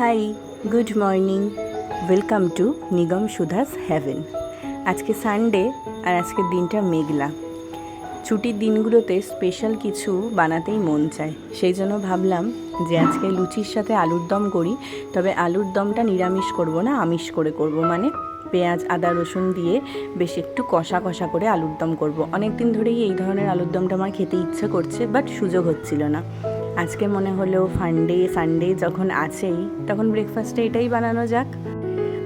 High, good morning, welcome to Nigam Sudha's heaven. আজকে Sunday আর আজকের দিনটা মেঘলা। ছুটির দিনগুলোতে স্পেশাল কিছু বানাতেই মন চায়, সেই জন্য ভাবলাম যে আজকে লুচির সাথে আলুর দম করি। তবে আলুর দমটা নিরামিষ করব না, আমিষ করে করব, মানে পেঁয়াজ আদা রসুন দিয়ে বেশ একটু কষা কষা করে আলুর দম করব। অনেক দিন ধরেই এই ধরনের আলুর দমটা আমার খেতে ইচ্ছে করছে, বাট সুযোগ হচ্ছিল না। আজকে মনে হলো সানডে যখন আছেই, তখন ব্রেকফাস্টে এটাই বানানো যাক।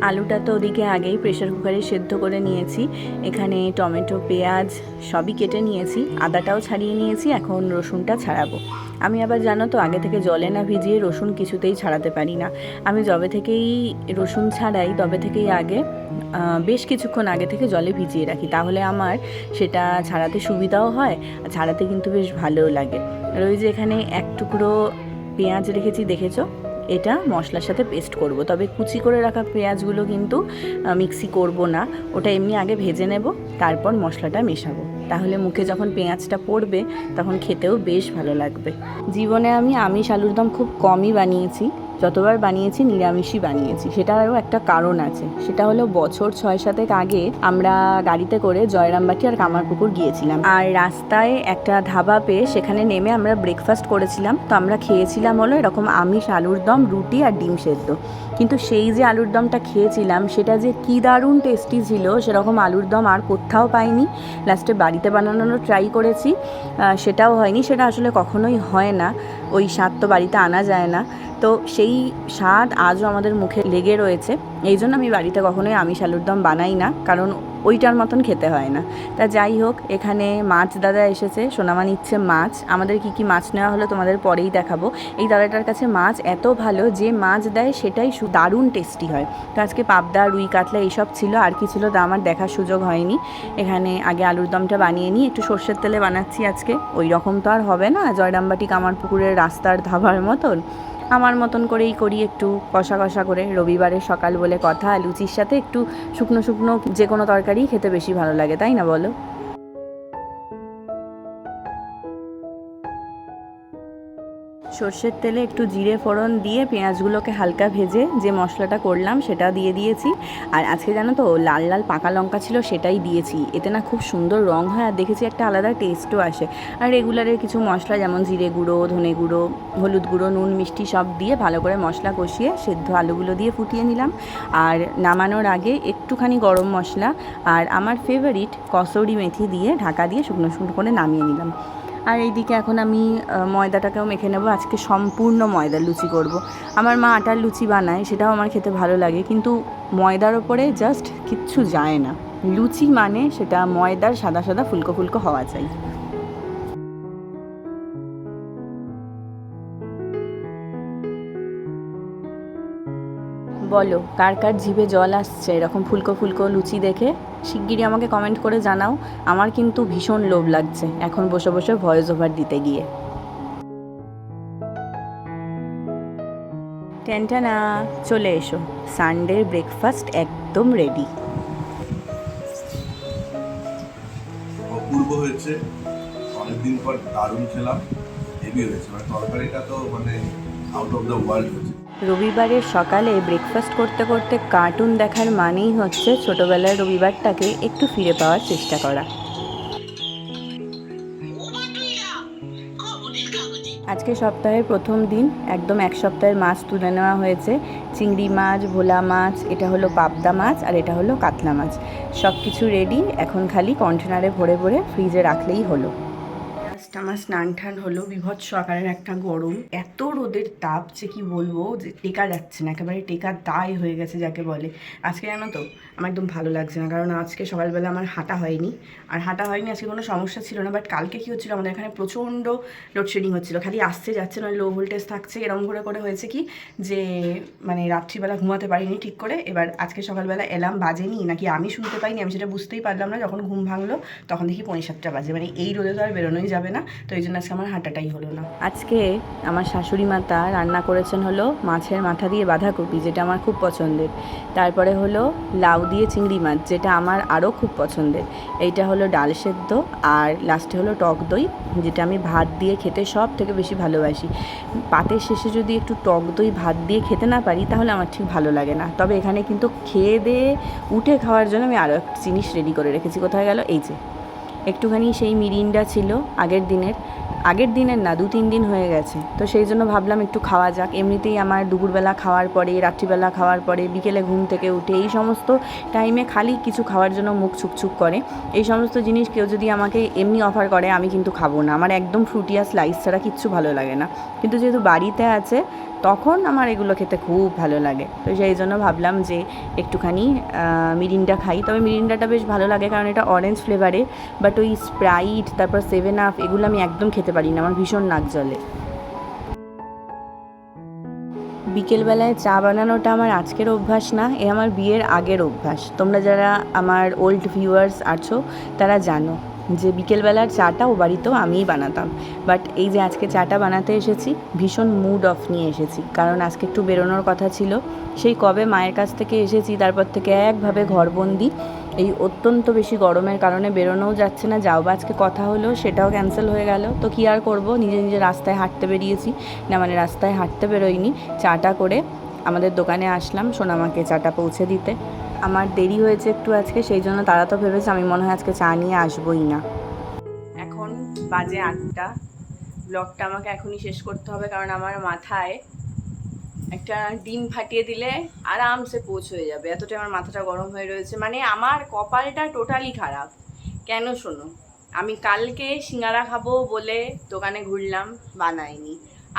আলুটা তো ওদিকে আগেই প্রেশার কুকারে সেদ্ধ করে নিয়েছি। এখানে টমেটো পেঁয়াজ সবই কেটে নিয়েছি, আদাটাও ছাড়িয়ে নিয়েছি, এখন রসুনটা ছাড়াবো। আমি আবার জানো তো, আগে থেকে জলে না ভিজিয়ে রসুন কিছুতেই ছাড়াতে পারি না। আমি যবে থেকেই রসুন ছাড়াই তবে থেকেই আগে বেশ কিছুক্ষণ আগে থেকে জলে ভিজিয়ে রাখি, তাহলে আমার সেটা ছাড়াতে সুবিধাও হয়, আর ছাড়াতে কিন্তু বেশ ভালোও লাগে। আর ওই যে এখানে এক টুকরো পেঁয়াজ রেখেছি, দেখেছো? এটা মশলার সাথে পেস্ট করব। তবে কুচি করে রাখা পেঁয়াজগুলো কিন্তু মিক্সি করব না, ওটা এমনি আগে ভেজে নেব, তারপর মশলাটা মেশাবো। তাহলে মুখে যখন পেঁয়াজটা পড়বে তখন খেতেও বেশ ভালো লাগবে। জীবনে আমি আমিষ আলুর দম খুব কমই বানিয়েছি, যতবার বানিয়েছি নিরামিষই বানিয়েছি। সেটারও একটা কারণ আছে, সেটা হলো বছর 6-7 আগে আমরা গাড়িতে করে জয়রামবাটি আর কামারপুকুর গিয়েছিলাম, আর রাস্তায় একটা ধাবা পেয়ে সেখানে নেমে আমরা ব্রেকফাস্ট করেছিলাম। তো আমরা খেয়েছিলাম হলো এরকম আমিষ আলুর দম, রুটি আর ডিম সেদ্ধ। কিন্তু সেই যে আলুর দমটা খেয়েছিলাম সেটা যে কী দারুণ টেস্টি ছিল, সেরকম আলুর দম আর কোথাও পাইনি। লাস্টে বাড়িতে বানানোর ট্রাই করেছি, সেটাও হয়নি। সেটা আসলে কখনোই হয় না, ওই স্বাদ তো বাড়িতে আনা যায় না। তো সেই স্বাদ আজও আমাদের মুখে লেগে রয়েছে। এই জন্য আমি বাড়িতে কখনোই আমিষ আলুর দম বানাই না, কারণ ওইটার মতন খেতে হয় না। তা যাই হোক, এখানে মাছ দাদা এসেছে, সোনামা নিচ্ছে মাছ। আমাদের কি কি মাছ নেওয়া হলো তোমাদের পরেই দেখাবো। এই দাদাটার কাছে মাছ এত ভালো, যে মাছ দেয় সেটাই দারুণ টেস্টি হয়। তো আজকে পাবদা রুই কাতলা এইসব ছিল, আর কি ছিল তা আমার দেখার সুযোগ হয়নি। এখানে আগে আলুর দমটা বানিয়ে নিই, একটু সর্ষের তেলে বানাচ্ছি আজকে। ওই রকম তো আর হবে না জয়রামবাটি কামারপুকুরের রাস্তার ধাবার মতন, আমার মতন করেই করি, একটু কষা কষা করে। রবিবারের সকাল বলে কথা, লুচির সাথে একটু শুকনো শুকনো যে কোনো তরকারি খেতে বেশি ভালো লাগে, তাই না বলো? সর্ষের তেলে একটু জিরে ফোড়ন দিয়ে পেঁয়াজগুলোকে হালকা ভেজে যে মশলাটা করলাম সেটা দিয়ে দিয়েছি। আর আজকে জানো তো লাল লাল পাকা লঙ্কা ছিল, সেটাই দিয়েছি। এতে না খুব সুন্দর রং হয়, আর দেখেছি একটা আলাদা টেস্টও আসে। আর রেগুলারের কিছু মশলা যেমন জিরে গুঁড়ো, ধনে গুঁড়ো, হলুদ গুঁড়ো, নুন মিষ্টি সব দিয়ে ভালো করে মশলা কষিয়ে সেদ্ধ আলুগুলো দিয়ে ফুটিয়ে নিলাম। আর নামানোর আগে একটুখানি গরম মশলা আর আমার ফেভারিট কসুরি মেথি দিয়ে ঢাকা দিয়ে শুকনো শুকনো করে নামিয়ে নিলাম। আর এইদিকে এখন আমি ময়দাটাকেও মেখে নেব। আজকে সম্পূর্ণ ময়দার লুচি করব। আমার মা আটার লুচি বানায়, সেটাও আমার খেতে ভালো লাগে, কিন্তু ময়দার ওপরে জাস্ট কিচ্ছু যায় না। লুচি মানে সেটা ময়দার সাদা সাদা ফুলকো ফুলকো হওয়া চাই। বলো কার কার জিভে জল আসছে এরকম ফুলকো ফুলকো লুচি দেখে? শিগগিরই আমাকে কমেন্ট করে জানাও। আমার কিন্তু ভীষণ লোভ লাগছে এখন বসে বসে ভয়েস ওভার দিতে গিয়ে। টেনটানা, চলে এসো, সানডের ব্রেকফাস্ট একদম রেডি। অপূর্ব হয়েছে, অনেকদিন পর দারুণ খেলাম, হেভি হয়েছে। মানে তরকারিটা তো মানে আউট অফ দ্য ওয়ার্ল্ড হয়েছে। রবিবারের সকালে ব্রেকফাস্ট করতে করতে কার্টুন দেখার মানেই হচ্ছে ছোটোবেলার রবিবারটাকে একটু ফিরে পাওয়ার চেষ্টা করা। আজকে সপ্তাহের প্রথম দিন, একদম এক সপ্তাহের মাছ তুলে নেওয়া হয়েছে। চিংড়ি মাছ, ভোলা মাছ, এটা হলো পাবদা মাছ, আর এটা হলো কাতলা মাছ। সব কিছু রেডি, এখন খালি কন্টেনারে ভরে ভরে ফ্রিজে রাখলেই হলো। জাস্ট আমার স্নান টান হলো, বিভৎস আকারের একটা গরম, এত রোদের তাপ যে কি বলবো, যে টেকা যাচ্ছে না, একেবারে টেকার দায় হয়ে গেছে যাকে বলে। আজকে জানো তো আমার একদম ভালো লাগছে না, কারণ আজকে সকালবেলা আমার হাঁটা হয়নি। আর হাঁটা হয়নি আজকে কোনো সমস্যা ছিল না, বাট কালকে কী হচ্ছিলো, আমাদের এখানে প্রচণ্ড লোডশেডিং হচ্ছিলো, খালি আসছে যাচ্ছে, নয় লো ভোল্টেজ থাকছে, এরকম করে করে হয়েছে কি যে মানে রাত্রিবেলা ঘুমাতে পারিনি ঠিক করে। এবার আজকে সকালবেলা অ্যালার্ম বাজেনি নাকি আমি শুনতে পাইনি, আমি সেটা বুঝতেই পারলাম না। যখন ঘুম ভাঙলো তখন দেখি 7:45 বাজে। মানে এই রোদে তো আর বেরোনোই যাবে না, তো এই জন্য আজকে আমার হাঁটাটাই হলো না। আজকে আমার শাশুড়ি মাতা রান্না করেছেন হলো মাছের মাথা দিয়ে বাঁধাকপি, যেটা আমার খুব পছন্দের। তারপরে হলো লাউ দিয়ে চিংড়ি মাছ, যেটা আমার আরও খুব পছন্দের। এইটা হলো ডাল সেদ্ধ, আর লাস্টে হলো টক দই, যেটা আমি ভাত দিয়ে খেতে সব থেকে বেশি ভালোবাসি। পাতের শেষে যদি একটু টক দই ভাত দিয়ে খেতে না পারি তাহলে আমার ঠিক ভালো লাগে না। তবে এখানে কিন্তু খেয়ে দিয়ে উঠে খাওয়ার জন্য আমি আরও একটা জিনিস রেডি করে রেখেছি। কোথায় গেল? এই যে একটুখানি সেই মিরিন্ডা ছিল আগের দিনের না, 2-3 দিন হয়ে গেছে, তো সেই জন্য ভাবলাম একটু খাওয়া যাক। এমনিতেই আমার দুপুরবেলা খাওয়ার পরে, রাত্রিবেলা খাওয়ার পরে, বিকেলে ঘুম থেকে উঠে এই সমস্ত টাইমে খালি কিছু খাওয়ার জন্য মুখ ছুকছুক করে। এই সমস্ত জিনিস কেউ যদি আমাকে এমনি অফার করে আমি কিন্তু খাবো না। আমার একদম ফ্রুটিয়া স্লাইস ছাড়া কিচ্ছু ভালো লাগে না। কিন্তু যেহেতু বাড়িতে আছে তখন আমার এগুলো খেতে খুব ভালো লাগে। তো সেই জন্য ভাবলাম যে একটুখানি মিরিন্ডা খাই। তবে মিরিন্ডাটা বেশ ভালো লাগে কারণ এটা অরেঞ্জ ফ্লেভারে, বাট ওই স্প্রাইট তারপর 7 আপ এগুলো আমি একদম খেতে পারি না, আমার ভীষণ নাক জ্বলে। বিকেলবেলায় চা বানানোটা আমার আজকের অভ্যাস না, এ আমার বিয়ের আগের অভ্যাস। তোমরা যারা আমার ওল্ড ভিউয়ার্স আছো তারা জানো যে বিকেলবেলার চাটা ও বাড়িতেও আমিই বানাতাম। বাট এই যে আজকে চাটা বানাতে এসেছি, ভীষণ মুড অফ নিয়ে এসেছি, কারণ আজকে একটু বেরোনোর কথা ছিল। সেই কবে মায়ের কাছ থেকে এসেছি, তারপর থেকে একভাবে ঘরবন্দি। এই অত্যন্ত বেশি গরমের কারণে বেরোনোও যাচ্ছে না। যাও বা আজকে কথা হলো, সেটাও ক্যান্সেল হয়ে গেল। তো কী আর করবো, নিজে নিজে রাস্তায় হাঁটতে বেরিয়েছি। না মানে রাস্তায় হাঁটতে বেরোইনি, চাটা করে আমাদের দোকানে আসলাম সোনামাকে চাটা পৌঁছে দিতে। আমার দেরি হয়েছে একটু আজকে, সেই জন্য তারা তো ভেবেছে আমি মনে হয় আজকে চা নিয়ে আসবোই না। এখন বাজে 8টা। ব্লগটা আমাকে এখনই শেষ করতে হবে, কারণ আমার মাথায় একটা ডিম ফাটিয়ে দিলে আরামসে পৌঁছ হয়ে যাবে, এতটাই আমার মাথাটা গরম হয়ে রয়েছে। মানে আমার কপালটা টোটালি খারাপ। কেন শোনো, আমি কালকে সিঙ্গারা খাবো বলে দোকানে ঘুরলাম, বানাইনি।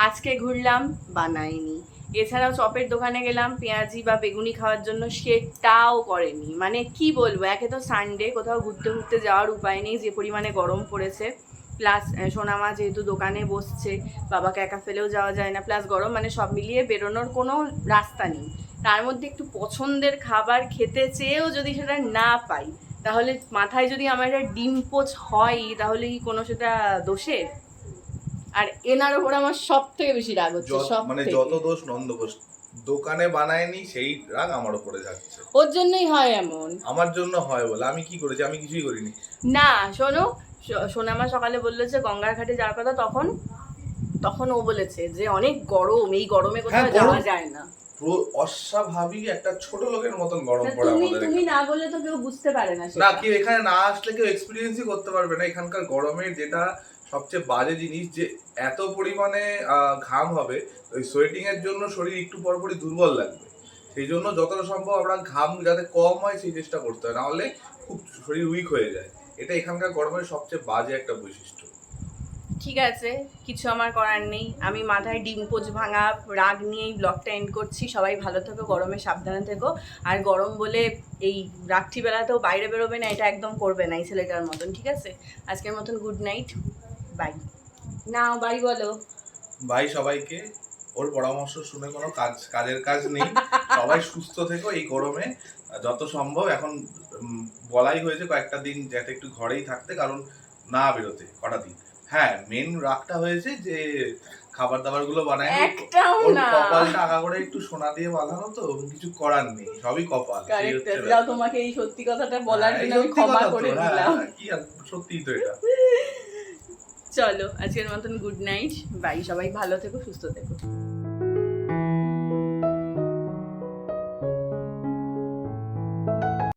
আজকে ঘুরলাম, বানাইনি। এছাড়াও চপের দোকানে গেলাম পেঁয়াজি বা বেগুনি খাওয়ার জন্য, সেটাও করেনি। মানে কি বলবো, একে তো সানডে, কোথাও ঘুরতে ঘুরতে যাওয়ার উপায় নেই, যে পরিমাণে গরম পড়েছে। প্লাস সোনামা যেহেতু দোকানে বসছে, বাবাকে একা ফেলেও যাওয়া যায় না, প্লাস গরম, মানে সব মিলিয়ে বেরোনোর কোনো রাস্তা নেই। তার মধ্যে একটু পছন্দের খাবার খেতে চেয়েও যদি সেটা না পাই, তাহলে মাথায় যদি আমার একটা ডিম্পোজ হয়, তাহলে কি কোনো সেটা দোষের? আর এনার ওপর আমার সব থেকে বেশি রাগ হচ্ছে, সব মানে থেকে। যত দোষ নন্দঘোষ, দোকানে বানায়নি সেই রাগ আমার উপরে যাচ্ছে। ওর জন্যই হয় এমন। আমার জন্য হয় বলে আমি কি করেছি? আমি কিছুই করিনি। না শোনো, সোনামা সকালে বললো যে গঙ্গার ঘাটে যাওয়ার কথা, তখন ও বলেছে যে অনেক গরম, এই গরমে কোথাও যাওয়া যায় না। অস্বাভাবিক একটা ছোট লোকের মতন গরম পড়ে আমাদের। তুমি না বললে তো কেউ বুঝতে পারে না না, কেউ এখানে না আসলে কেউ এক্সপিরিয়েন্সই করতে পারবে না এখানকার গরমের। যেটা সবচেয়ে বাজে জিনিস, যে এত পরিমাণে ঘাম হবে, ওই সোয়েটিং এর জন্য শরীর একটু পরপরই দুর্বল লাগবে। সেই জন্য যতটা সম্ভব আমরা ঘাম যাতে কম হয় সেই চেষ্টা করতে হয়, না হলে খুব শরীর উইক হয়ে যায়। এটা এখানকার গরমের সবচেয়ে বাজে একটা বৈশিষ্ট্য। ঠিক আছে, কিছু আমার করার নেই। আমি মাথায় ডিম্পোজ ভাঙা রাগ নিয়েই ব্লগটা এন্ড করছি। সবাই ভালো থেকো, গরমে সাবধানে থেকো। আর গরম বলে এই রাত্রিবেলাতেও বাইরে বেরোবে না, এটা একদম করবে না এই ছেলেটার মতন, ঠিক আছে? আজকের মতন গুড নাইট, বাই। নাও বাই বলো। বাই সবাইকে। ওর পরামর্শ শুনে কোনো কাজের কাজ নেই। সবাই সুস্থ থেকো এই গরমে যত সম্ভব। এখন বলাই হয়েছে কয়েকটা দিন যাতে একটু ঘরেই থাকতে, কারণ না বেরোতে কটা দিন। হ্যাঁ, মেন রাগটা হয়েছে যে খাবার দাবার গুলো বানায় একটাও না, কপালটা আগা করে একটু সোনা দিয়ে বাঁধানো, তো কিছু করার নেই, সবই কপাল। যাও, তোমাকে এই সত্যি কথাটা বলার জন্য আমি ক্ষমা করে দিলাম। কি আর, সত্যি তো এটা। চলো আজকের মতন গুড নাইট, বাই। সবাই ভালো থেকো, সুস্থ থেকো।